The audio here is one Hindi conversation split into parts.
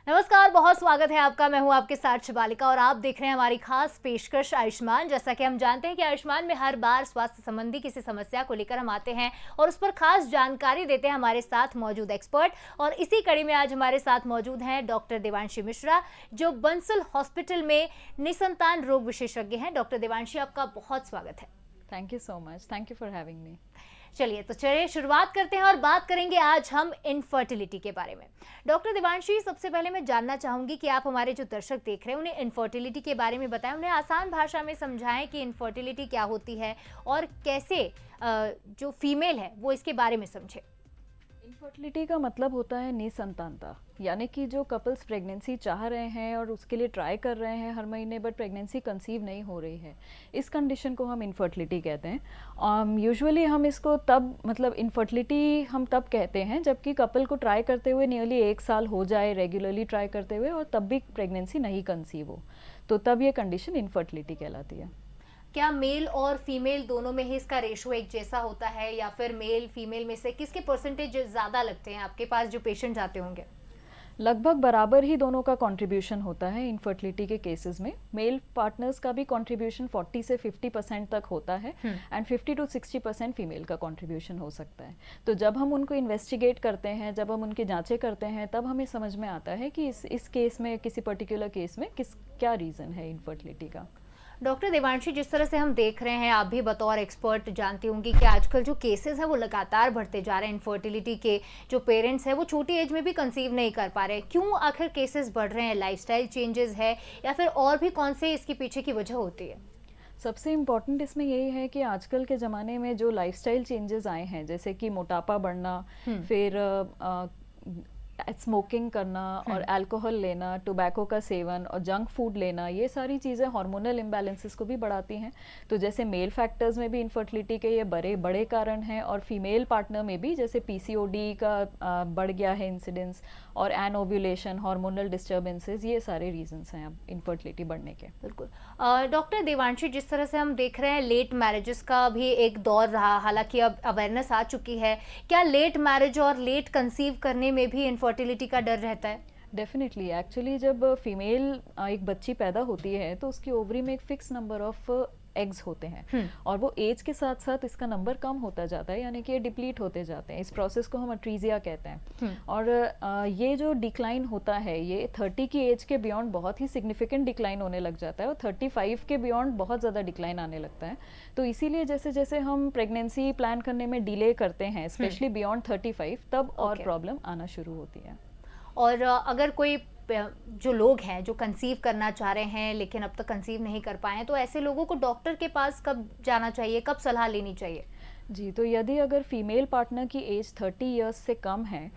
नमस्कार, बहुत स्वागत है आपका। मैं हूं आपके साथ शिवालिका और आप देख रहे हैं हमारी खास पेशकश आयुष्मान। जैसा कि हम जानते हैं कि आयुष्मान में हर बार स्वास्थ्य संबंधी किसी समस्या को लेकर हम आते हैं और उस पर खास जानकारी देते हैं हमारे साथ मौजूद एक्सपर्ट। और इसी कड़ी में आज हमारे साथ मौजूद हैं डॉक्टर देवांशी मिश्रा, जो बंसल हॉस्पिटल में निसंतान रोग विशेषज्ञ हैं। डॉक्टर देवांशी, आपका बहुत स्वागत है। Thank you so much, thank you for having me. चलिए शुरुआत करते हैं और बात करेंगे आज हम इनफर्टिलिटी के बारे में। डॉक्टर देवांशी, सबसे पहले मैं जानना चाहूंगी कि आप हमारे जो दर्शक देख रहे हैं उन्हें इनफर्टिलिटी के बारे में बताएं, उन्हें आसान भाषा में समझाएं कि इनफर्टिलिटी क्या होती है और कैसे जो फीमेल है वो इसके बारे में समझे। इनफर्टिलिटी का मतलब होता है निसंतानता, यानी कि जो कपल्स प्रेगनेंसी चाह रहे हैं और उसके लिए ट्राई कर रहे हैं हर महीने, बट प्रेगनेंसी कंसीव नहीं हो रही है, इस कंडीशन को हम इनफर्टिलिटी कहते हैं। यूजुअली हम इसको तब इनफर्टिलिटी हम तब कहते हैं जबकि कपल को ट्राई करते हुए नियरली 1 साल हो जाए रेगुलरली ट्राई करते हुए और तब भी प्रेगनेंसी नहीं कंसीव हो, तो तब ये कंडीशन इनफर्टिलिटी कहलाती है। क्या मेल और फीमेल दोनों में ही इसका रेशो एक जैसा होता है या फिर मेल फीमेल में से किसके परसेंटेज ज़्यादा लगते हैं आपके पास जो पेशेंट आते होंगे? लगभग बराबर ही दोनों का कंट्रीब्यूशन होता है इनफर्टिलिटी के केसेस में। मेल पार्टनर्स का भी कंट्रीब्यूशन 40 से 50% तक होता है एंड 50 to 60% फीमेल का कंट्रीब्यूशन हो सकता है। तो जब हम उनको इन्वेस्टिगेट करते हैं, जब हम उनकी जांचें करते हैं, तब हमें समझ में आता है कि इस केस में, किसी पर्टिकुलर केस में क्या रीज़न है इनफर्टिलिटी का। डॉक्टर देवांशी, जिस तरह से हम देख रहे हैं, आप भी बतौर एक्सपर्ट जानती होंगी कि आजकल जो केसेस हैं वो लगातार बढ़ते जा रहे हैं इनफर्टिलिटी के। जो पेरेंट्स हैं वो छोटी एज में भी कंसीव नहीं कर पा रहे हैं। क्यों आखिर केसेस बढ़ रहे हैं? लाइफस्टाइल चेंजेस है या फिर और भी कौन से इसके पीछे की वजह होती है? सबसे इम्पॉर्टेंट इसमें यही है कि आजकल के ज़माने में जो लाइफस्टाइल चेंजेस आए हैं, जैसे कि मोटापा बढ़ना, फिर स्मोकिंग करना और अल्कोहल लेना, टोबैको का सेवन और जंक फूड लेना, ये सारी चीज़ें हार्मोनल इम्बैलेंसेस को भी बढ़ाती हैं। तो जैसे मेल फैक्टर्स में भी इनफर्टिलिटी के ये बड़े बड़े कारण हैं और फीमेल पार्टनर में भी, जैसे पीसीओडी का बढ़ गया है इंसिडेंस और एनओव्यूलेशन, हार्मोनल डिस्टर्बेंसेस, ये सारे रीजंस हैं अब इनफर्टिलिटी बढ़ने के। बिल्कुल। डॉक्टर देवांशी, जिस तरह से हम देख रहे हैं लेट मैरिजेस का भी एक दौर रहा, हालांकि अब अवेयरनेस आ चुकी है। क्या लेट मैरिज और लेट कंसीव करने में भी इनफर्टिलिटी का डर रहता है? डेफिनेटली, एक्चुअली जब फीमेल एक बच्ची पैदा होती है तो उसकी ओवरी में एक फिक्स नंबर ऑफ एग्स होते हैं और वो एज के साथ साथ इसका नंबर कम होता जाता है, यानी कि ये डिप्लीट होते जाते हैं। इस प्रोसेस को हम अट्रीजिया कहते हैं। और ये जो डिक्लाइन होता है ये 30 की एज के बियॉन्ड बहुत ही सिग्निफिकेंट डिक्लाइन होने लग जाता है और 35 के बियॉन्ड बहुत ज़्यादा डिक्लाइन आने लगता है। तो इसीलिए जैसे जैसे हम प्रेगनेंसी प्लान करने में डिले करते हैं, स्पेशली बियॉन्ड 35, तब और प्रॉब्लम आना शुरू होती है। और अगर कोई जो लोग हैं जो कंसीव करना चाह रहे हैं लेकिन अब तक कंसीव नहीं कर पाए हैं, तो ऐसे लोगों को डॉक्टर के पास कब जाना चाहिए, कब सलाह लेनी चाहिए? जी, तो यदि अगर फीमेल पार्टनर की एज 30 इयर्स से कम है,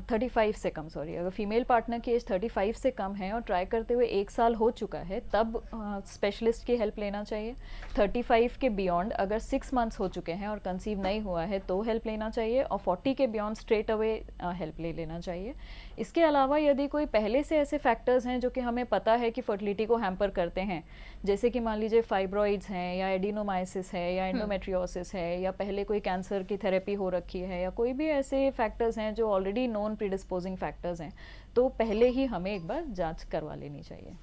35 से कम, सॉरी, अगर फीमेल पार्टनर की एज 35 से कम है और ट्राई करते हुए 1 साल हो चुका है, तब स्पेशलिस्ट की हेल्प लेना चाहिए। 35 के बियॉन्ड अगर 6 मंथ्स हो चुके हैं और कंसीव नहीं हुआ है तो हेल्प लेना चाहिए और 40 के बियॉन्ड स्ट्रेट अवे हेल्प ले लेना चाहिए। इसके अलावा यदि कोई पहले से ऐसे फैक्टर्स हैं जो कि हमें पता है कि फर्टिलिटी को हैम्पर करते हैं, जैसे कि मान लीजिए फाइब्रॉइड्स हैं या एडिनोमाइसिस है या एंडोमेट्रियोसिस है या पहले कोई कैंसर की थेरेपी हो रखी है या कोई भी ऐसे फैक्टर्स हैं जो ऑलरेडी नॉन प्रीडिस्पोजिंग फैक्टर्स हैं, तो पहले ही हमें एक बार जांच करवा लेनी चाहिए।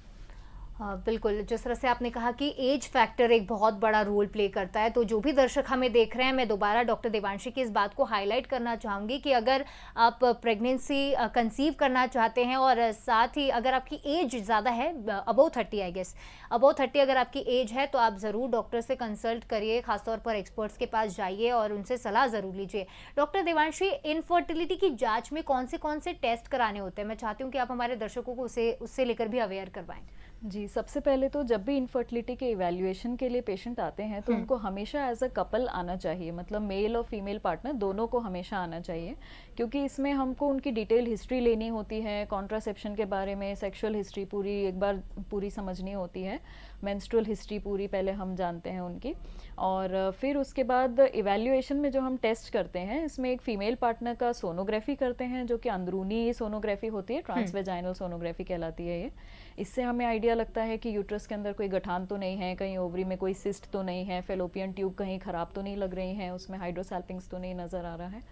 हाँ बिल्कुल, जिस तरह से आपने कहा कि एज फैक्टर एक बहुत बड़ा रोल प्ले करता है, तो जो भी दर्शक हमें देख रहे हैं, मैं दोबारा डॉक्टर देवांशी की इस बात को हाईलाइट करना चाहूँगी कि अगर आप प्रेगनेंसी कंसीव करना चाहते हैं और साथ ही अगर आपकी एज ज़्यादा है, अबव 30 आई गेस, अबव 30 अगर आपकी एज है, तो आप ज़रूर डॉक्टर से कंसल्ट करिए, खासतौर पर एक्सपर्ट्स के पास जाइए और उनसे सलाह ज़रूर लीजिए। डॉक्टर देवांशी, इनफर्टिलिटी की जाँच में कौन से टेस्ट कराने होते हैं? मैं चाहती हूँ कि आप हमारे दर्शकों को उससे लेकर भी अवेयर करवाएं। जी, सबसे पहले तो जब भी इनफर्टिलिटी के इवैल्यूएशन के लिए पेशेंट आते हैं तो उनको हमेशा एज अ कपल आना चाहिए, मतलब मेल और फीमेल पार्टनर दोनों को हमेशा आना चाहिए, क्योंकि इसमें हमको उनकी डिटेल हिस्ट्री लेनी होती है, कॉन्ट्रासेप्शन के बारे में, सेक्सुअल हिस्ट्री एक बार पूरी समझनी होती है, मेंस्ट्रुअल हिस्ट्री पूरी पहले हम जानते हैं उनकी, और फिर उसके बाद इवैल्यूएशन में जो हम टेस्ट करते हैं, इसमें एक फीमेल पार्टनर का सोनोग्राफी करते हैं जो कि अंदरूनी सोनोग्राफी होती है, ट्रांसवेजाइनल सोनोग्राफी कहलाती है ये। इससे हमें आइडिया लगता है कि यूट्रस के अंदर कोई गठान तो नहीं है, कहीं ओवरी में कोई सिस्ट तो नहीं है, फेलोपियन ट्यूब कहीं ख़राब तो नहीं लग रही हैं, उसमें हाइड्रोसैल्पिंग्स तो नहीं नज़र आ रहा है।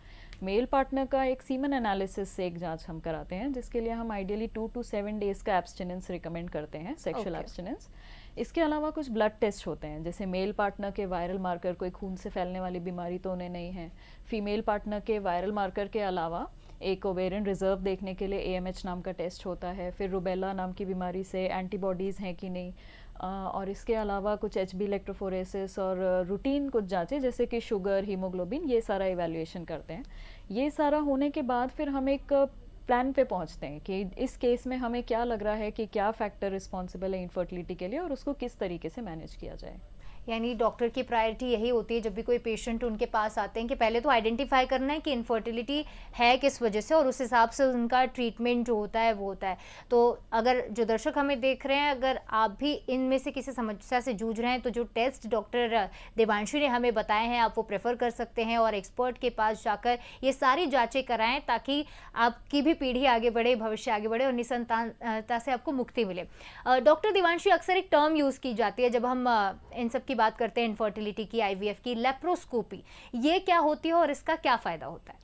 मेल पार्टनर का एक सीमन एनालिसिस से एक जांच हम कराते हैं, जिसके लिए हम आइडियली 2 to 7 डेज का एब्सटिनेंस रिकमेंड करते हैं, सेक्सुअल एब्सटिनेंस। इसके अलावा कुछ ब्लड टेस्ट होते हैं, जैसे मेल पार्टनर के वायरल मार्कर, कोई खून से फैलने वाली बीमारी तो उन्हें नहीं है। फीमेल पार्टनर के वायरल मार्कर के अलावा एक ओवेरियन रिजर्व देखने के लिए AMH नाम का टेस्ट होता है। फिर रुबेला नाम की बीमारी से एंटीबॉडीज़ हैं कि नहीं, और इसके अलावा कुछ HB इलेक्ट्रोफोरेसिस और रूटीन कुछ जांचें जैसे कि शुगर, हीमोग्लोबिन, ये सारा इवैल्यूएशन करते हैं। ये सारा होने के बाद फिर हम एक प्लान पे पहुंचते हैं कि इस केस में हमें क्या लग रहा है कि क्या फैक्टर रिस्पॉन्सिबल है इनफर्टिलिटी के लिए और उसको किस तरीके से मैनेज किया जाए। यानी डॉक्टर की प्रायोरिटी यही होती है जब भी कोई पेशेंट उनके पास आते हैं कि पहले तो आइडेंटिफाई करना है कि इनफर्टिलिटी है किस वजह से, और उस हिसाब से उनका ट्रीटमेंट जो होता है वो होता है। तो अगर जो दर्शक हमें देख रहे हैं, अगर आप भी इनमें से किसी समस्या से जूझ रहे हैं तो जो टेस्ट डॉक्टर देवांशी ने हमें बताए हैं आप वो प्रेफर कर सकते हैं और एक्सपर्ट के पास जाकर ये सारी जाँचें कराएँ ताकि आपकी भी पीढ़ी आगे बढ़े, भविष्य आगे बढ़े और निसंतानता से आपको मुक्ति मिले। डॉक्टर देवांशी, अक्सर एक टर्म यूज़ की जाती है जब हम इन सब की बात करते हैं, इनफर्टिलिटी की, IVF की, लेप्रोस्कोपी। ये क्या होती है और इसका क्या फ़ायदा होता है?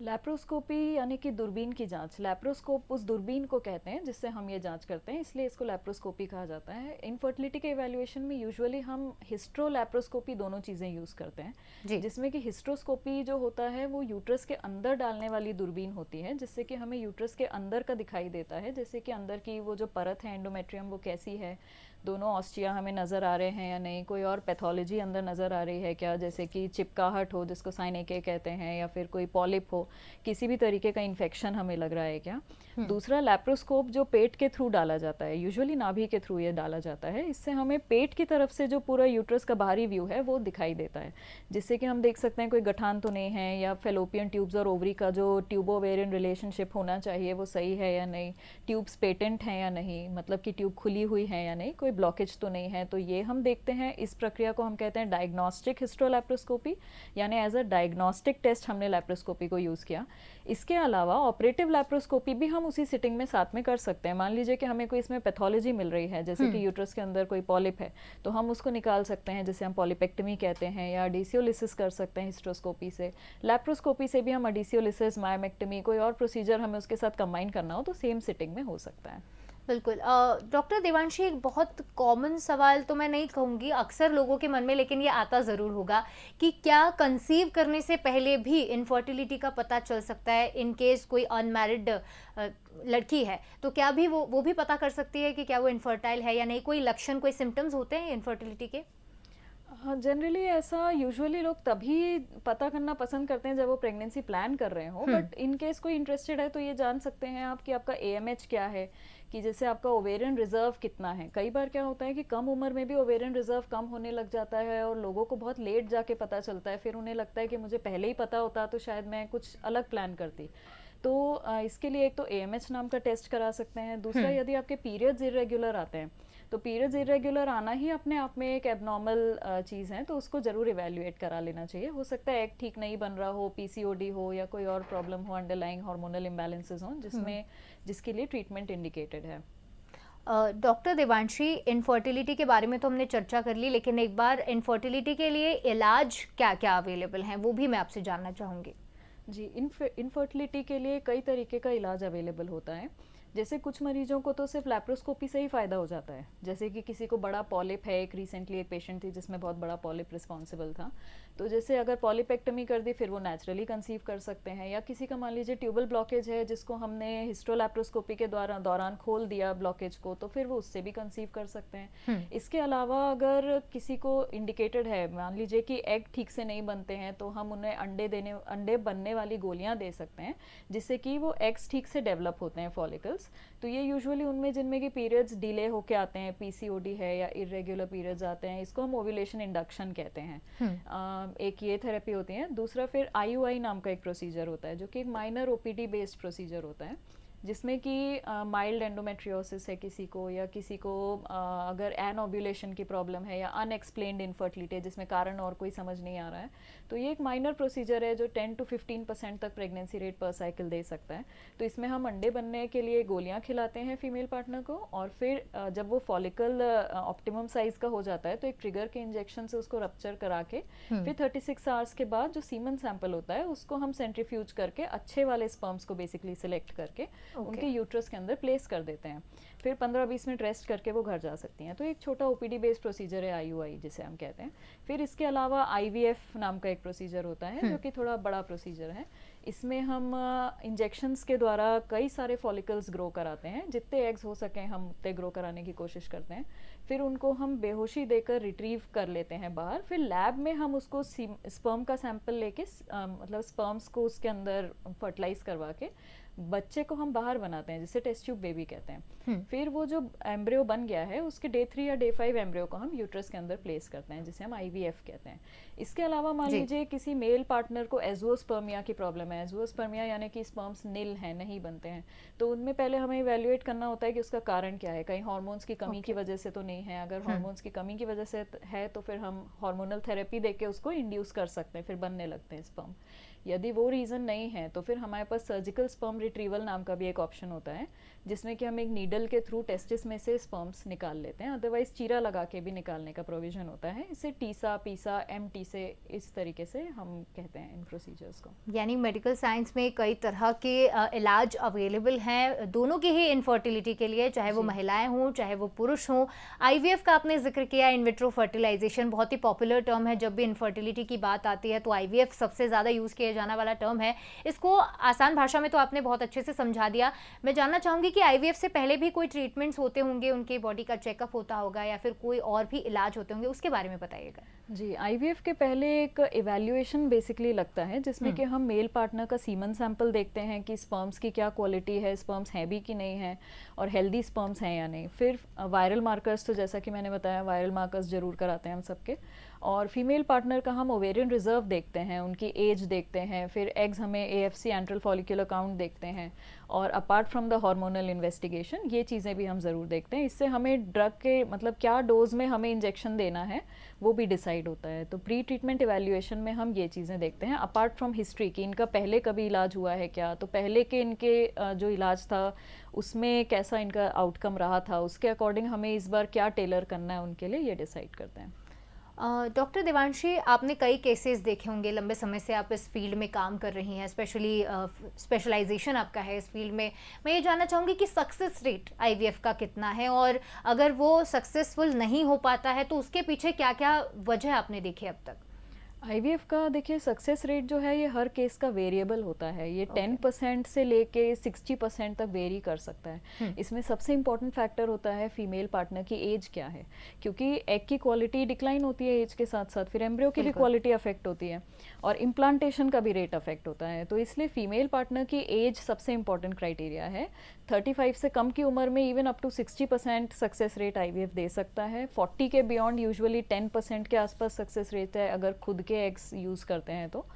लैप्रोस्कोपी यानी कि दूरबीन की जांच। लैप्रोस्कोप उस दूरबीन को कहते हैं जिससे हम ये जांच करते हैं, इसलिए इसको लैप्रोस्कोपी कहा जाता है। इनफर्टिलिटी के इवैल्यूएशन में यूजुअली हम हिस्ट्रो लैप्रोस्कोपी दोनों चीज़ें यूज़ करते हैं, जिसमें कि हिस्ट्रोस्कोपी जो होता है वो यूट्रस के अंदर डालने वाली दूरबीन होती है, जिससे कि हमें यूट्रस के अंदर का दिखाई देता है, जैसे कि अंदर की वो जो परत है एंडोमेट्रियम वो कैसी है, दोनों ऑस्टिया हमें नज़र आ रहे हैं या नहीं, कोई और पैथोलॉजी अंदर नज़र आ रही है क्या, जैसे कि चिपकाहट हो जिसको साइनेके कहते हैं, या फिर कोई पॉलिप हो, किसी भी तरीके का इन्फेक्शन हमें लग रहा है क्या। दूसरा लैप्रोस्कोप जो पेट के थ्रू डाला जाता है, यूजुअली नाभि के थ्रू ये डाला जाता है, इससे हमें पेट की तरफ से जो पूरा यूट्रस का बाहरी व्यू है वो दिखाई देता है, जिससे कि हम देख सकते हैं कोई गठान तो नहीं है, या फेलोपियन ट्यूब्स और ओवरी का जो ट्यूबोवेरियन रिलेशनशिप होना चाहिए वो सही है या नहीं, ट्यूब्स पेटेंट हैं या नहीं, मतलब कि ट्यूब खुली हुई है या नहीं, कोई ब्लॉकेज तो नहीं है, तो ये हम देखते हैं। इस प्रक्रिया को हम कहते हैं डायग्नोस्टिक हिस्ट्रोलैप्रोस्कोपी, यानी एज अ डायग्नोस्टिक टेस्ट हमने लैप्रोस्कोपी को यूज़ किया। इसके अलावा ऑपरेटिव लैप्रोस्कोपी भी हम उसी सिटिंग में साथ में कर सकते हैं। मान लीजिए कि हमें कोई इसमें पैथोलॉजी मिल रही है, जैसे कि यूट्रस के अंदर कोई पॉलिप है, तो हम उसको निकाल सकते हैं, जिसे हम पॉलिपेक्टमी कहते हैं, या अडीसियोलिसिस कर सकते हैं हिस्ट्रोस्कोपी से। लैप्रोस्कोपी से भी हम अडीसियोलिसिस, मायोमेक्टमी, कोई और प्रोसीजर हमें उसके साथ कंबाइन करना हो तो सेम सिटिंग में हो सकता है। बिल्कुल। डॉक्टर देवांशी, एक बहुत कॉमन सवाल तो मैं नहीं कहूँगी, अक्सर लोगों के मन में लेकिन ये आता ज़रूर होगा कि क्या कंसीव करने से पहले भी इनफर्टिलिटी का पता चल सकता है? इन केस कोई अनमैरिड लड़की है तो क्या भी वो भी पता कर सकती है कि क्या वो इनफर्टाइल है या नहीं? कोई लक्षण, कोई सिम्टम्स होते हैं इनफर्टिलिटी के? हाँ, जनरली ऐसा यूजुअली लोग तभी पता करना पसंद करते हैं जब वो प्रेगनेंसी प्लान कर रहे हो, बट इन केस कोई इंटरेस्टेड है तो ये जान सकते हैं आप कि आपका AMH क्या है, कि जैसे आपका ओवेरियन रिजर्व कितना है। कई बार क्या होता है कि कम उम्र में भी ओवेरियन रिजर्व कम होने लग जाता है और लोगों को बहुत लेट जाके पता चलता है, फिर उन्हें लगता है कि मुझे पहले ही पता होता तो शायद मैं कुछ अलग प्लान करती। तो इसके लिए एक तो AMH नाम का टेस्ट करा सकते हैं। दूसरा, यदि आपके पीरियड्स इरेगुलर आते हैं तो पीरियड्स इरेगुलर आना ही अपने आप में एक एबनॉर्मल चीज़ है, तो उसको ज़रूर इवैल्यूएट करा लेना चाहिए। हो सकता है एग ठीक नहीं बन रहा हो, PCOD हो, या कोई और प्रॉब्लम हो, अंडरलाइंग हार्मोनल इम्बैलेंसेस हों, जिसके लिए ट्रीटमेंट इंडिकेटेड है। डॉक्टर देवांशी, इनफर्टिलिटी के बारे में तो हमने चर्चा कर ली, लेकिन एक बार इनफर्टिलिटी के लिए इलाज क्या क्या अवेलेबल हैं वो भी मैं आपसे जानना चाहूँगी। जी, इनफर्टिलिटी के लिए कई तरीके का इलाज अवेलेबल होता है। जैसे कुछ मरीजों को तो सिर्फ लैप्रोस्कोपी से ही फ़ायदा हो जाता है, जैसे कि किसी को बड़ा पॉलिप है, एक रिसेंटली एक पेशेंट थी जिसमें बहुत बड़ा पॉलिप रिस्पॉन्सिबल था, तो जैसे अगर पॉलिपेक्टमी कर दी फिर वो नेचुरली कंसीव कर सकते हैं। या किसी का मान लीजिए ट्यूबल ब्लॉकेज है जिसको हमने हिस्ट्रोलैप्रोस्कोपी के दौरान खोल दिया ब्लॉकेज को, तो फिर वो उससे भी कंसीव कर सकते हैं। इसके अलावा अगर किसी को इंडिकेटेड है, मान लीजिए कि एग ठीक से नहीं बनते हैं, तो हम उन्हें अंडे बनने वाली गोलियां दे सकते हैं, जिससे कि वो एग्स ठीक से डेवलप होते हैं, फॉलिकल्स। तो ये यूजुअली उनमें जिनमें कि पीरियड्स डिले होके आते हैं, PCOD है या इरेगुलर पीरियड्स आते हैं, इसको हम ओव्यूलेशन इंडक्शन कहते हैं। एक ये थेरेपी होती है। दूसरा फिर IUI नाम का एक प्रोसीजर होता है, जो कि एक माइनर OPD बेस्ड प्रोसीजर होता है, जिसमें कि माइल्ड एंडोमेट्रियोसिस है किसी को, या किसी को अगर एनओव्यूलेशन की प्रॉब्लम है या अनएक्सप्लेन्ड इनफर्टिलिटी है जिसमें कारण और कोई समझ नहीं आ रहा है, तो ये एक माइनर प्रोसीजर है जो 10 to 15% तक प्रेगनेंसी रेट पर साइकिल दे सकता है। तो इसमें हम अंडे बनने के लिए गोलियां खिलाते हैं फीमेल पार्टनर को, और फिर जब वो फॉलिकल ऑप्टिमम साइज का हो जाता है तो एक ट्रिगर के इंजेक्शन से उसको रप्चर करा के फिर 36 आवर्स के बाद जो सीमन सैंपल होता है उसको हम सेंट्रीफ्यूज करके अच्छे वाले स्पर्म्स को बेसिकली सिलेक्ट करके उनके यूट्रस के अंदर प्लेस कर देते हैं। फिर 15-20 मिनट रेस्ट करके वो घर जा सकती हैं। तो एक छोटा ओपीडी बेस्ड प्रोसीजर है, आईयूआई जिसे हम कहते हैं। फिर इसके अलावा आईवीएफ नाम का एक प्रोसीजर होता है जो कि थोड़ा बड़ा प्रोसीजर है। इसमें हम इंजेक्शंस के द्वारा कई सारे फॉलिकल्स ग्रो कराते हैं, जितने एग्स हो सकें हम उतने ग्रो कराने की कोशिश करते हैं। फिर उनको हम बेहोशी देकर रिट्रीव कर लेते हैं बाहर। फिर लैब में हम उसको स्पर्म का सैंपल लेके मतलब स्पर्म्स को उसके अंदर फर्टिलाइज करवा के बच्चे को हम बाहर बनाते हैं, जिसे टेस्ट ट्यूब बेबी कहते हैं। फिर वो जो एम्ब्रियो बन गया है उसके डे 3 या डे 5 एम्ब्रियो को हम यूट्रस के अंदर प्लेस करते हैं, जिसे हम आईवीएफ कहते हैं। इसके अलावा मान लीजिए किसी मेल पार्टनर को एज़ोस्पर्मिया की प्रॉब्लम है, एज़ोस्पर्मिया यानी कि स्पर्म्स नील हैं, नहीं बनते हैं, तो उनमें पहले हमें इवैल्यूएट करना होता है कि उसका कारण क्या है। कहीं हार्मोन्स की कमी की वजह से तो नहीं है। अगर हार्मोन्स की कमी की वजह से है तो फिर हम हार्मोनल थेरेपी देके उसको इंड्यूस कर सकते हैं, फिर बनने लगते हैं स्पर्म। यदि वो रीज़न नहीं है तो फिर हमारे पास सर्जिकल स्पर्म रिट्रीवल नाम का भी एक ऑप्शन होता है, जिसमें कि हम एक नीडल के थ्रू टेस्टिस में से स्पर्म्स निकाल लेते हैं। अदरवाइज चीरा लगा के भी निकालने का प्रोविजन होता है। इसे टीसा, पीसा, एमटी से इस तरीके से हम कहते हैं इन प्रोसीजर्स को। यानी मेडिकल साइंस में कई तरह के इलाज अवेलेबल हैं दोनों की ही इनफर्टिलिटी के लिए, चाहे वो महिलाएं हों चाहे वो पुरुष हों। आईवीएफ का आपने जिक्र किया, इन विट्रो फर्टिलाइजेशन बहुत ही पॉपुलर टर्म है। जब भी इनफर्टिलिटी की बात आती है तो आईवीएफ सबसे ज़्यादा यूज़ किया जाने वाला टर्म है। इसको आसान भाषा में तो आपने बहुत अच्छे से समझा दिया। मैं जानना चाहूँगी कि आईवीएफ से पहले भी कोई ट्रीटमेंट्स होते होंगे, उनके बॉडी का चेकअप होता होगा या फिर कोई और भी इलाज होते होंगे, उसके बारे में बताइएगा। जी, आईवीएफ के पहले एक इवैल्यूएशन बेसिकली लगता है, जिसमें कि हम मेल पार्टनर का सीमन सैंपल देखते हैं कि स्पर्म्स की क्या क्वालिटी है, स्पर्म्स हैं भी कि नहीं है, और हेल्दी स्पर्म्स हैं या नहीं। फिर वायरल मार्कर्स, तो जैसा कि मैंने बताया वायरल मार्कर्स जरूर कराते हैं हम सबके। और फीमेल पार्टनर का हम ओवेरियन रिजर्व देखते हैं, उनकी एज देखते हैं। फिर एग्स हमें एएफसी एंट्रल फॉलिक्यूलर काउंट देखते हैं। और apart from the hormonal investigation ये चीज़ें भी हम ज़रूर देखते हैं। इससे हमें ड्रग के मतलब क्या डोज में हमें इंजेक्शन देना है वो भी डिसाइड होता है। तो प्री ट्रीटमेंट इवैल्यूएशन में हम ये चीज़ें देखते हैं, अपार्ट फ्रॉम हिस्ट्री कि इनका पहले कभी इलाज हुआ है क्या, तो पहले के इनके जो इलाज था उसमें कैसा इनका आउटकम रहा था, उसके अकॉर्डिंग हमें इस बार क्या टेलर करना है उनके लिए, ये डिसाइड करते हैं। डॉक्टर देवांशी, आपने कई केसेस देखे होंगे, लंबे समय से आप इस फील्ड में काम कर रही हैं, स्पेशली स्पेशलाइजेशन आपका है इस फील्ड में। मैं ये जानना चाहूँगी कि सक्सेस रेट आईवीएफ का कितना है, और अगर वो सक्सेसफुल नहीं हो पाता है तो उसके पीछे क्या क्या वजह आपने देखी अब तक? आईवीएफ का देखिए सक्सेस रेट जो है ये हर केस का वेरिएबल होता है। ये 10% से लेके 60% तक वेरी कर सकता है। इसमें सबसे इम्पॉर्टेंट फैक्टर होता है फीमेल पार्टनर की एज क्या है, क्योंकि एग की क्वालिटी डिक्लाइन होती है एज के साथ साथ, फिर एम्ब्रियो की भी क्वालिटी अफेक्ट होती है, और इम्प्लांटेशन का भी रेट अफेक्ट होता है। तो इसलिए फीमेल पार्टनर की एज सबसे इम्पॉर्टेंट क्राइटेरिया है। 35 से कम की उम्र में even up to 60% success rate IVF दे सकता है। 40 के बियॉन्ड यूजुअली 10% के आसपास सक्सेस रेट है अगर खुद के एग्स यूज़ करते हैं तो।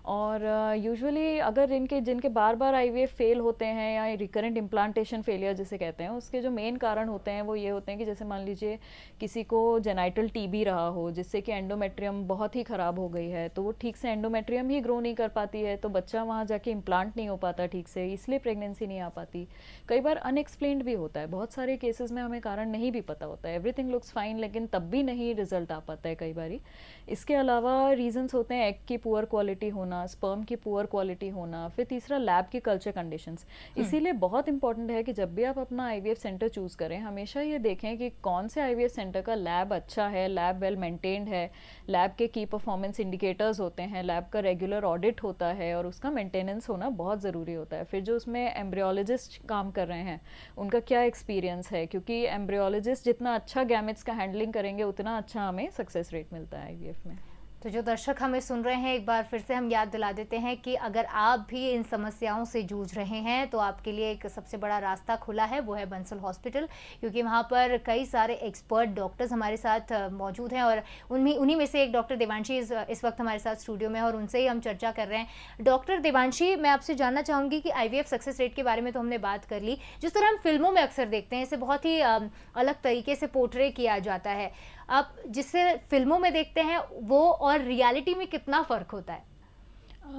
और यूजुअली अगर जिनके बार बार आईवीएफ फेल होते हैं या रिकरेंट इम्प्लांटेशन फेलियर जिसे कहते हैं, उसके जो मेन कारण होते हैं वो ये होते हैं कि जैसे मान लीजिए किसी को जेनाइटल टीबी रहा हो, जिससे कि एंडोमेट्रियम बहुत ही ख़राब हो गई है, तो वो ठीक से एंडोमेट्रियम ही ग्रो नहीं कर पाती है, तो बच्चा वहाँ जाके इम्प्लांट नहीं हो पाता ठीक से, इसलिए प्रेगनेंसी नहीं आ पाती। कई बार अनएक्सप्लेन्ड भी होता है, बहुत सारे केसेस में हमें कारण नहीं भी पता होता है, एवरीथिंग लुक्स फाइन लेकिन तब भी नहीं रिजल्ट आ पाता है कई बारी। इसके अलावा रीजंस होते हैं एग की पुअर क्वालिटी होना, स्पर्म की पुअर क्वालिटी होना, फिर तीसरा लैब की कल्चर कंडीशंस। इसीलिए बहुत इंपॉर्टेंट है कि जब भी आप अपना आईवीएफ सेंटर चूज करें, हमेशा ये देखें कि कौन से आईवीएफ सेंटर का लैब अच्छा है, लैब वेल मेंटेन्ड है, लैब के की परफॉर्मेंस इंडिकेटर्स होते हैं, लैब का रेगुलर ऑडिट होता है और उसका मेंटेनेंस होना बहुत ज़रूरी होता है। फिर जो उसमें एम्ब्रियोलॉजिस्ट काम कर रहे हैं उनका क्या एक्सपीरियंस है, क्योंकि एम्ब्रियोलॉजिस्ट जितना अच्छा गैमेट्स का हैंडलिंग करेंगे उतना अच्छा हमें सक्सेस रेट मिलता है आईवीएफ में। तो जो दर्शक हमें सुन रहे हैं, एक बार फिर से हम याद दिला देते हैं कि अगर आप भी इन समस्याओं से जूझ रहे हैं तो आपके लिए एक सबसे बड़ा रास्ता खुला है, वो है बंसल हॉस्पिटल, क्योंकि वहाँ पर कई सारे एक्सपर्ट डॉक्टर्स हमारे साथ मौजूद हैं और उन्हीं में से एक डॉक्टर देवांशी इस वक्त हमारे साथ स्टूडियो में है और उनसे ही हम चर्चा कर रहे हैं। डॉक्टर देवांशी, मैं आपसे जानना चाहूँगी कि IVF सक्सेस रेट के बारे में तो हमने बात कर ली, जिस तरह हम फिल्मों में अक्सर देखते हैं इसे बहुत ही अलग तरीके से पोर्ट्रे किया जाता है। आप जिससे फिल्मों में देखते हैं वो और रियलिटी में कितना फ़र्क होता है?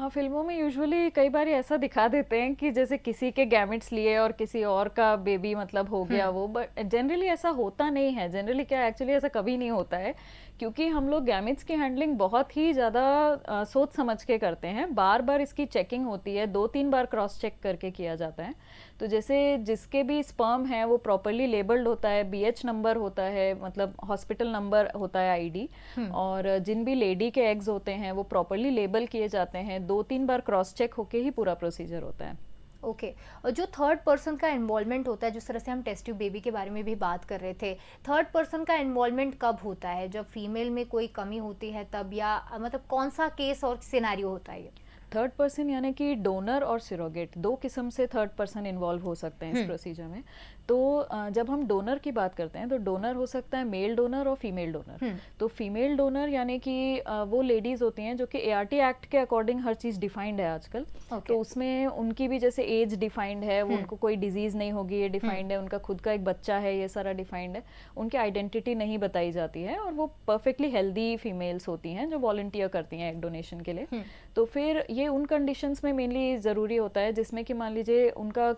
फिल्मों में यूजुअली कई बार ऐसा दिखा देते हैं कि जैसे किसी के गैमेट्स लिए और किसी और का बेबी मतलब हो गया वो, बट जनरली ऐसा होता नहीं है। जनरली क्या एक्चुअली ऐसा कभी नहीं होता है, क्योंकि हम लोग गैमेट्स की हैंडलिंग बहुत ही ज़्यादा सोच समझ के करते हैं। बार बार इसकी चेकिंग होती है, 2-3 बार क्रॉस चेक करके किया जाता है। तो जैसे जिसके भी स्पर्म है वो प्रॉपरली लेबल्ड होता है, BH नंबर होता है, मतलब हॉस्पिटल नंबर होता है ID, और जिन भी लेडी के एग्स होते हैं वो प्रॉपरली लेबल किए जाते हैं। 2-3 बार क्रॉस चेक होके ही पूरा प्रोसीजर होता है। ओके। और जो थर्ड पर्सन का इन्वॉल्वमेंट होता है, जिस तरह से हम टेस्ट ट्यूब बेबी के बारे में भी बात कर रहे थे, थर्ड पर्सन का इन्वॉल्वमेंट कब होता है? जब फीमेल में कोई कमी होती है तब, या मतलब कौन सा केस और सिनेरियो होता है ये? थर्ड पर्सन यानी कि डोनर और सिरोगेट, 2 किस्म से थर्ड पर्सन इन्वॉल्व हो सकते हैं इस प्रोसीजर में। तो जब हम डोनर की बात करते हैं तो डोनर हो सकता है मेल डोनर और फीमेल डोनर। तो फीमेल डोनर यानी कि वो लेडीज होती हैं जो कि ART एक्ट के अकॉर्डिंग हर चीज़ डिफाइंड है आजकल। तो उसमें उनकी भी जैसे एज डिफाइंड है, उनको कोई डिजीज नहीं होगी ये डिफाइंड है, उनका खुद का एक बच्चा है ये सारा डिफाइंड है, उनकी आइडेंटिटी नहीं बताई जाती है और वो परफेक्टली हेल्दी फीमेल्स होती हैं जो वॉलंटियर करती हैं एग डोनेशन के लिए। तो फिर ये उन कंडीशंस में मेनली ज़रूरी होता है जिसमें कि मान लीजिए उनका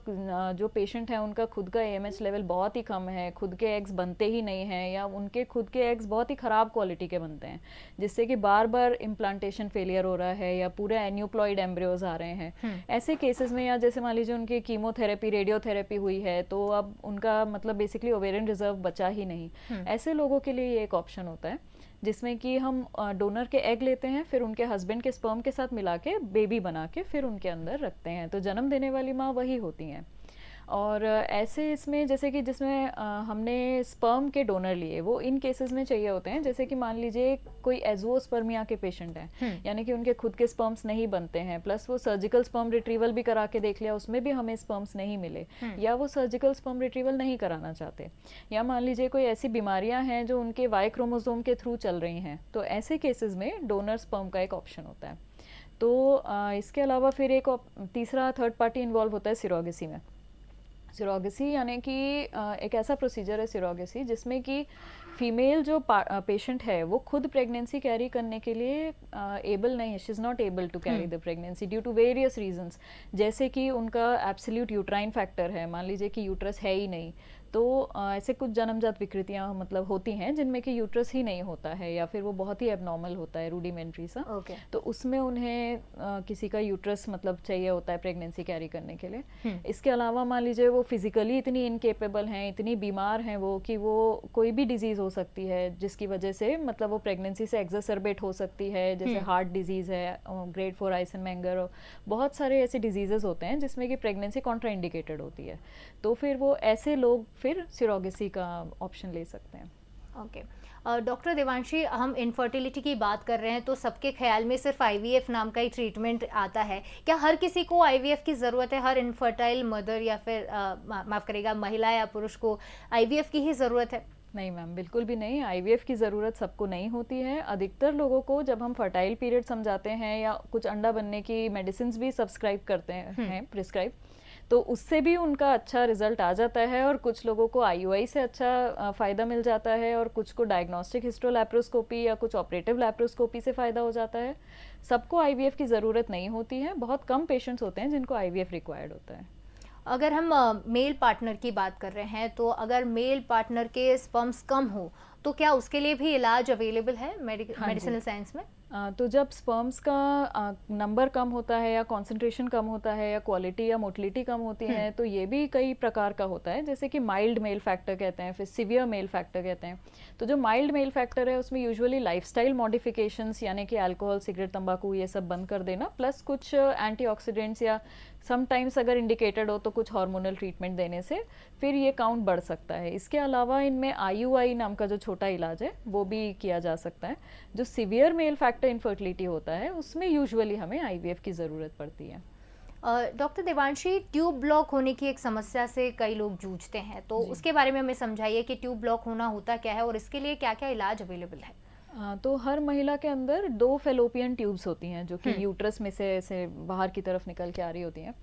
जो पेशेंट है उनका खुद का AMH लेवल बहुत ही कम है, खुद के एग्स बनते ही नहीं हैं, या उनके खुद के एग्स बहुत ही ख़राब क्वालिटी के बनते हैं जिससे कि बार बार इम्प्लांटेशन फेलियर हो रहा है या पूरे एन्यूप्लॉइड एम्ब्रियोज आ रहे हैं। ऐसे केसेस में, या जैसे मान लीजिए उनकी कीमोथेरेपी रेडियोथेरेपी हुई है तो अब उनका मतलब बेसिकली ओवेरियन रिजर्व बचा ही नहीं, ऐसे लोगों के लिए ये एक ऑप्शन होता है जिसमें कि हम डोनर के एग लेते हैं, फिर उनके हस्बैंड के स्पर्म के साथ मिला के बेबी बना के फिर उनके अंदर रखते हैं। तो जन्म देने वाली माँ वही होती हैं। और ऐसे इसमें जैसे कि जिसमें हमने स्पर्म के डोनर लिए वो इन केसेस में चाहिए होते हैं, जैसे कि मान लीजिए कोई एज़ोस्पर्मिया के पेशेंट हैं, यानी कि उनके खुद के स्पर्म्स नहीं बनते हैं, प्लस वो सर्जिकल स्पर्म रिट्रीवल भी करा के देख लिया, उसमें भी हमें स्पर्म्स नहीं मिले, या वो सर्जिकल स्पर्म रिट्रीवल नहीं कराना चाहते, या मान लीजिए कोई ऐसी बीमारियां हैं जो उनके Y क्रोमोसोम के थ्रू चल रही हैं, तो ऐसे केसेस में डोनर स्पर्म का एक ऑप्शन होता है। तो इसके अलावा फिर एक तीसरा थर्ड पार्टी इन्वॉल्व होता है सिरोगेसी में। सिरोगेसी यानी कि एक ऐसा प्रोसीजर है सिरोगेसी जिसमें कि फीमेल जो पेशेंट है वो खुद प्रेगनेंसी कैरी करने के लिए एबल नहीं है, she is not able to carry the pregnancy due to various reasons, जैसे कि उनका एब्सोल्यूट यूट्राइन फैक्टर है, मान लीजिए कि यूट्रस है ही नहीं, तो ऐसे कुछ जन्मजात विकृतियां मतलब होती हैं जिनमें कि यूट्रस ही नहीं होता है या फिर वो बहुत ही एबनॉर्मल होता है, रूडिमेंट्री सा। तो उसमें उन्हें किसी का यूट्रस मतलब चाहिए होता है प्रेगनेंसी कैरी करने के लिए। इसके अलावा मान लीजिए वो फिजिकली इतनी इनकेपेबल हैं, इतनी बीमार हैं वो कि वो कोई भी डिजीज़ हो सकती है जिसकी वजह से मतलब वो प्रेगनेंसी से एक्सरबेट हो सकती है, जैसे हार्ट डिजीज़ है, ग्रेड 4 आइसेनमेंगर, बहुत सारे ऐसे डिजीज़ेस होते हैं जिसमें कि प्रेगनेंसी कॉन्ट्राइंडिकेटेड होती है। तो फिर वो ऐसे लोग फिर सिरोगेसी का ऑप्शन ले सकते हैं। ओके। डॉक्टर देवांशी, हम इनफर्टिलिटी की बात कर रहे हैं तो सबके ख्याल में सिर्फ IVF नाम का ही ट्रीटमेंट आता है। क्या हर किसी को IVF की ज़रूरत है? हर इनफर्टाइल मदर या फिर माफ़ करेगा महिला या पुरुष को IVF की ही ज़रूरत है? नहीं मैम, बिल्कुल भी नहीं। IVF की ज़रूरत सबको नहीं होती है। अधिकतर लोगों को जब हम फर्टाइल पीरियड समझाते हैं या कुछ अंडा बनने की मेडिसिन भी सब्सक्राइब करते हैं प्रिस्क्राइब, तो उससे भी उनका अच्छा रिजल्ट आ जाता है और कुछ लोगों को IUI से अच्छा फ़ायदा मिल जाता है और कुछ को डायग्नोस्टिक हिस्टोलैप्रोस्कोपी या कुछ ऑपरेटिव लैप्रोस्कोपी से फ़ायदा हो जाता है। सबको IVF की ज़रूरत नहीं होती है, बहुत कम पेशेंट्स होते हैं जिनको IVF रिक्वायर्ड होता है। अगर हम मेल पार्टनर की बात कर रहे हैं तो अगर मेल पार्टनर के स्पर्म्स कम हो तो क्या उसके लिए भी इलाज अवेलेबल है मेडिसिनल साइंस में? तो जब स्पर्म्स का नंबर कम होता है या कॉन्सेंट्रेशन कम होता है या क्वालिटी या मोटिलिटी कम होती है तो ये भी कई प्रकार का होता है, जैसे कि माइल्ड मेल फैक्टर कहते हैं, फिर सीवियर मेल फैक्टर कहते हैं। तो जो माइल्ड मेल फैक्टर है उसमें यूजुअली लाइफस्टाइल मॉडिफिकेशंस यानी कि अल्कोहल, सिगरेट, तंबाकू ये सब बंद कर देना, प्लस कुछ एंटीऑक्सीडेंट्स या समटाइम्स अगर इंडिकेटेड हो तो कुछ हार्मोनल ट्रीटमेंट देने से फिर ये काउंट बढ़ सकता है। इसके अलावा इनमें IUI नाम का जो छोटा इलाज है वो भी किया जा सकता है। जो severe mail factor factor infertility होता है उसमें यूजुअली हमें आईवीएफ की ज़रूरत पड़ती है। डॉक्टर देवांशी, ट्यूब ब्लॉक होने की एक समस्या से कई लोग जूझते हैं, तो उसके बारे में हमें समझाइए कि ट्यूब ब्लॉक होना होता क्या है और इसके लिए क्या क्या इलाज अवेलेबल है। तो हर महिला के अंदर 2 फेलोपियन ट्यूब्स होती हैं जो कि यूट्रस में से ऐसे बाहर की तरफ निकल के आ रही होती हैं।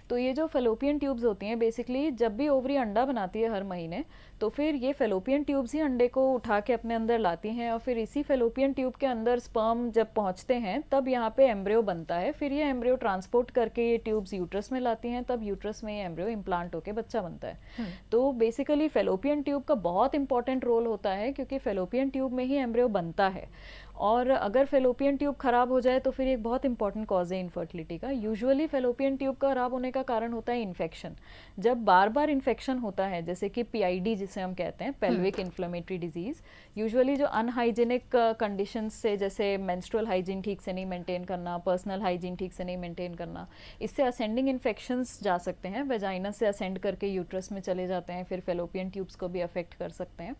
तो ये जो फेलोपियन ट्यूब्स होती हैं बेसिकली जब भी ओवरी अंडा बनाती है हर महीने, तो फिर ये फेलोपियन ट्यूब्स ही अंडे को उठा के अपने अंदर लाती हैं और फिर इसी फेलोपियन ट्यूब के अंदर स्पर्म जब पहुंचते हैं तब यहाँ पे एम्ब्रियो बनता है। फिर ये एम्ब्रियो ट्रांसपोर्ट करके ये ट्यूब्स यूट्रस में लाती हैं, तब यूट्रस में ये एम्ब्रियो इम्प्लांट होकर बच्चा बनता है। तो बेसिकली फेलोपियन ट्यूब का बहुत इंपॉर्टेंट रोल होता है क्योंकि फेलोपियन ट्यूब में ही एम्ब्रियो बनता है और अगर फेलोपियन ट्यूब खराब हो जाए तो फिर एक बहुत इंपॉर्टेंट कॉज है इनफर्टिलिटी का। यूजुअली फेलोपियन ट्यूब खराब होने का कारण होता है इन्फेक्शन। जब बार बार इन्फेक्शन होता है जैसे कि पीआईडी जिसे हम कहते हैं, पेल्विक इन्फ्लेमेटरी डिजीज, यूजुअली जो अनहाइजीनिक कंडीशंस से जैसे मेंस्ट्रुअल हाइजीन ठीक से नहीं मेंटेन करना, पर्सनल हाइजीन ठीक से नहीं मेंटेन करना, इससे असेंडिंग इन्फेक्शंस जा सकते हैं, वेजाइना से असेंड करके यूट्रस में चले जाते हैं, फिर फेलोपियन ट्यूब्स को भी अफेक्ट कर सकते हैं।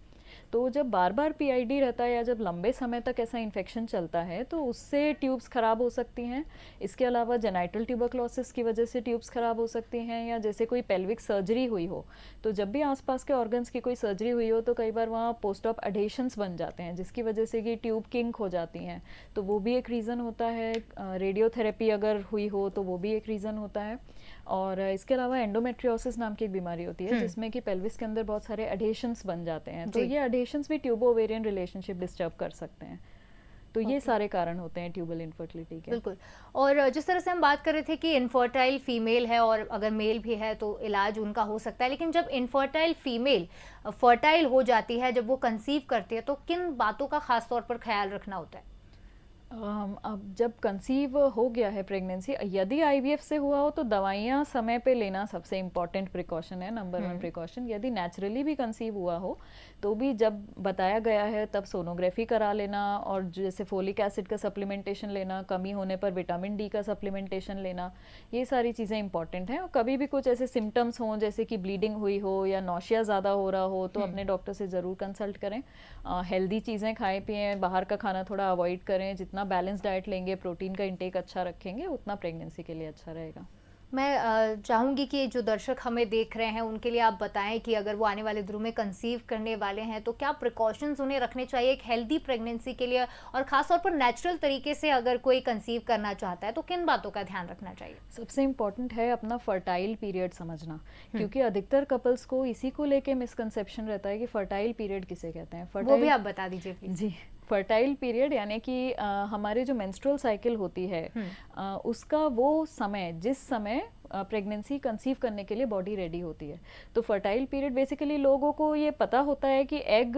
तो जब बार बार पीआईडी रहता है या जब लंबे समय तक ऐसा इन्फेक्शन चलता है तो उससे ट्यूब्स खराब हो सकती हैं। इसके अलावा जेनाइटल ट्यूबरक्लोसिस की वजह से ट्यूब्स खराब हो सकती हैं, या जैसे कोई पेल्विक सर्जरी हुई हो, तो जब भी आसपास के ऑर्गन्स की कोई सर्जरी हुई हो तो कई बार वहाँ पोस्ट ऑप एडेशंस बन जाते हैं जिसकी वजह से कि ट्यूब किंक हो जाती हैं, तो वो भी एक रीज़न होता है। रेडियोथेरेपी अगर हुई हो तो वो भी एक रीज़न होता है। और इसके अलावा एंडोमेट्रियोसिस नाम की एक बीमारी होती है जिसमें कि पेल्विस के अंदर बहुत सारे एडेशंस बन जाते हैं, तो ये एडेशंस भी ट्यूबो ओवेरियन रिलेशनशिप डिस्टर्ब कर सकते हैं। तो ये सारे कारण होते हैं ट्यूबल इनफर्टिलिटी के। बिल्कुल। और जिस तरह से हम बात कर रहे थे कि इनफर्टाइल फीमेल है और अगर मेल भी है तो इलाज उनका हो सकता है, लेकिन जब इनफर्टाइल फीमेल फर्टाइल हो जाती है, जब वो कंसीव करती है, तो किन बातों का खास तौर पर ख्याल रखना होता है? अब जब कंसीव हो गया है प्रेगनेंसी, यदि आईवीएफ से हुआ हो तो दवाइयाँ समय पे लेना सबसे इम्पॉर्टेंट प्रिकॉशन है, नंबर 1 प्रिकॉशन। यदि नेचुरली भी कंसीव हुआ हो तो भी जब बताया गया है तब सोनोग्राफी करा लेना, और जैसे फोलिक एसिड का सप्लीमेंटेशन लेना, कमी होने पर विटामिन डी का सप्लीमेंटेशन लेना, ये सारी चीज़ें इंपॉर्टेंट हैं। और कभी भी कुछ ऐसे सिम्टम्स हों जैसे कि ब्लीडिंग हुई हो या नौशिया ज़्यादा हो रहा हो तो अपने डॉक्टर से ज़रूर कंसल्ट करें। हेल्दी चीज़ें खाएं पिएं, बाहर का खाना थोड़ा अवॉइड करें, जितना बैलेंस डाइट लेंगे, प्रोटीन का इंटेक अच्छा रखेंगे, उतना प्रेगनेंसी के लिए अच्छा रहेगा। मैं चाहूँगी कि जो दर्शक हमें देख रहे हैं उनके लिए आप बताएं कि अगर वो आने वाले दिनों में कंसीव करने वाले हैं तो क्या प्रिकॉशंस उन्हें रखने चाहिए एक हेल्दी प्रेगनेंसी के लिए, और ख़ासतौर पर नेचुरल तरीके से अगर कोई कंसीव करना चाहता है तो किन बातों का ध्यान रखना चाहिए? सबसे इम्पॉर्टेंट है अपना फर्टाइल पीरियड समझना, क्योंकि अधिकतर कपल्स को इसी को लेके मिसकंसेप्शन रहता है कि फर्टाइल पीरियड किसे कहते हैं। वो भी आप बता दीजिए प्लीज। जी, फर्टाइल पीरियड यानी कि हमारे जो मेंस्ट्रुअल साइकिल होती है उसका वो समय जिस समय प्रेगनेंसी कंसीव करने के लिए बॉडी रेडी होती है। तो फर्टाइल पीरियड बेसिकली लोगों को ये पता होता है कि एग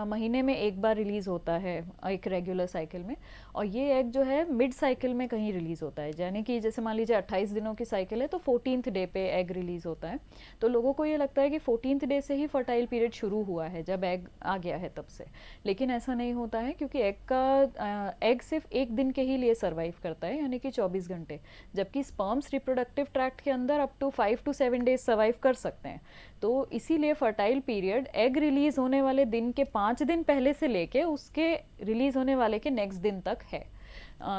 महीने में एक बार रिलीज होता है एक रेगुलर साइकिल में, और ये एग जो है मिड साइकिल में कहीं रिलीज होता है, यानी कि जैसे मान लीजिए 28 दिनों की साइकिल है तो 14th डे पे एग रिलीज होता है। तो लोगों को ये लगता है कि 14th डे से ही फर्टाइल पीरियड शुरू हुआ है, जब एग आ गया है तब से, लेकिन ऐसा नहीं होता है क्योंकि एग सिर्फ एक दिन के ही लिए सर्वाइव करता है, यानी कि 24 घंटे, जबकि स्पर्म्स रिप्रोडक्टिव ट्रैक्ट के अंदर up to 5 to 7 days survive कर सकते हैं। तो इसीलिए फर्टाइल पीरियड एग रिलीज होने वाले दिन के 5 दिन पहले से लेके उसके रिलीज होने वाले के नेक्स्ट दिन तक है।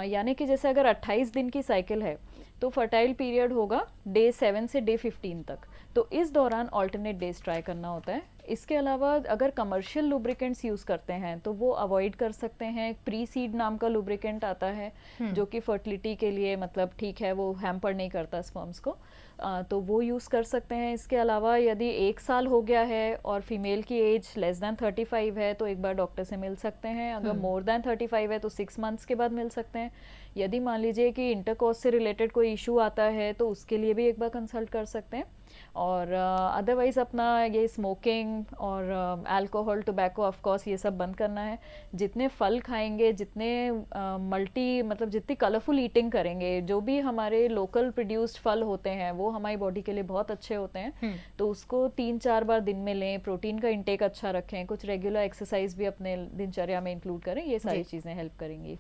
यानी कि जैसे अगर 28 दिन की साइकिल है तो फर्टाइल पीरियड होगा डे 7 से डे 15 तक, तो इस दौरान ऑल्टरनेट डेज ट्राई करना होता है। इसके अलावा अगर कमर्शियल लुब्रिकेंट्स यूज़ करते हैं तो वो अवॉइड कर सकते हैं। प्री सीड नाम का लुब्रिकेंट आता है जो कि फर्टिलिटी के लिए मतलब ठीक है, वो हैम्पर नहीं करता स्पर्म्स को, तो वो यूज़ कर सकते हैं। इसके अलावा यदि 1 साल हो गया है और फीमेल की एज लेस दैन 35 है तो एक बार डॉक्टर से मिल सकते हैं। अगर मोर दैन 35 है तो 6 मंथ्स के बाद मिल सकते हैं। यदि मान लीजिए कि इंटरकोर्स से रिलेटेड कोई इशू आता है तो उसके लिए भी एक बार कंसल्ट कर सकते हैं। और अदरवाइज़ अपना ये स्मोकिंग और अल्कोहल टोबैको ऑफ कोर्स ये सब बंद करना है। जितने फल खाएंगे, जितने मतलब जितनी कलरफुल ईटिंग करेंगे, जो भी हमारे लोकल प्रोड्यूस्ड फल होते हैं वो हमारी बॉडी के लिए बहुत अच्छे होते हैं, तो उसको 3-4 बार दिन में लें। प्रोटीन का इंटेक अच्छा रखें, कुछ रेगुलर एक्सरसाइज भी अपने दिनचर्या में इंक्लूड करें, ये सारी चीज़ें हेल्प करेंगी।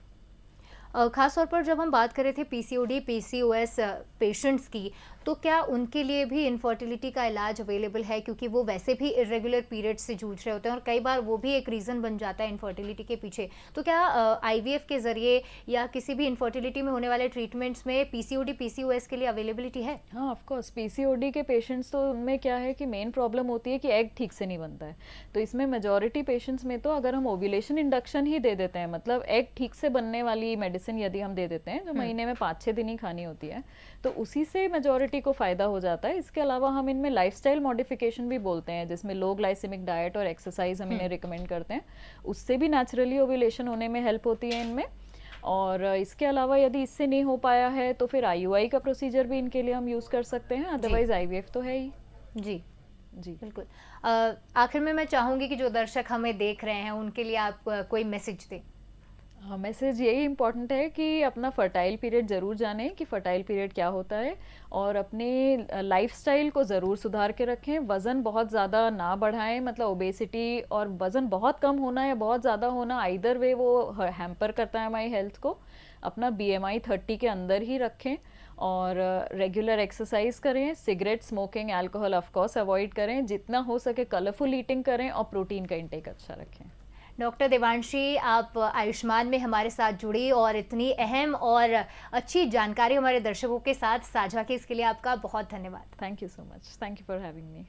खास तौर पर जब हम बात कर रहे थे पीसीओडी पीसीओएस पेशेंट्स की, तो क्या उनके लिए भी इनफर्टिलिटी का इलाज अवेलेबल है, क्योंकि वो वैसे भी इरेगुलर पीरियड से जूझ रहे होते हैं और कई बार वो भी एक रीज़न बन जाता है इनफर्टिलिटी के पीछे। तो क्या आईवीएफ के ज़रिए या किसी भी इनफर्टिलिटी में होने वाले ट्रीटमेंट्स में पीसीओडी पीसीओएस के लिए अवेलेबिलिटी है? हाँ, ऑफ कोर्स पीसीओडी के पेशेंट्स तो उनमें क्या है कि मेन प्रॉब्लम होती है कि एग ठीक से नहीं बनता है। तो इसमें मेजॉरिटी पेशेंट्स में तो अगर हम ओव्यूलेशन इंडक्शन ही दे देते हैं, मतलब एग ठीक से बनने वाली मेडिसिन यदि हम दे देते हैं जो महीने में 5-6 दिन ही खानी होती है, तो उसी से मेजॉरिटी को फ़ायदा हो जाता है। इसके अलावा हम इनमें लाइफस्टाइल मॉडिफिकेशन भी बोलते हैं, जिसमें लो ग्लाइसेमिक डाइट और एक्सरसाइज हम इन्हें रिकमेंड करते हैं, उससे भी नेचुरली ओव्यूलेशन होने में हेल्प होती है इनमें। और इसके अलावा यदि इससे नहीं हो पाया है तो फिर आईयूआई का प्रोसीजर भी इनके लिए हम यूज़ कर सकते हैं, अदरवाइज आईवीएफ तो है ही। जी जी बिल्कुल। आखिर में मैं चाहूँगी कि जो दर्शक हमें देख रहे हैं उनके लिए आप कोई मैसेज दें। हाँ, मैसेज यही इम्पॉर्टेंट है कि अपना फर्टाइल पीरियड ज़रूर जानें कि फर्टाइल पीरियड क्या होता है, और अपने लाइफस्टाइल को ज़रूर सुधार के रखें। वज़न बहुत ज़्यादा ना बढ़ाएं, मतलब ओबेसिटी और वज़न बहुत कम होना या बहुत ज़्यादा होना, आइदर वे वो हैम्पर करता है हमारी हेल्थ को। अपना BMI 30 के अंदर ही रखें और रेगुलर एक्सरसाइज करें, cigarette smoking alcohol of course avoid करें, जितना हो सके कलरफुल ईटिंग करें और प्रोटीन का इंटेक अच्छा रखें। डॉक्टर देवांशी, आप आयुष्मान में हमारे साथ जुड़ी और इतनी अहम और अच्छी जानकारी हमारे दर्शकों के साथ साझा की, इसके लिए आपका बहुत धन्यवाद। Thank you so much, thank you for having me.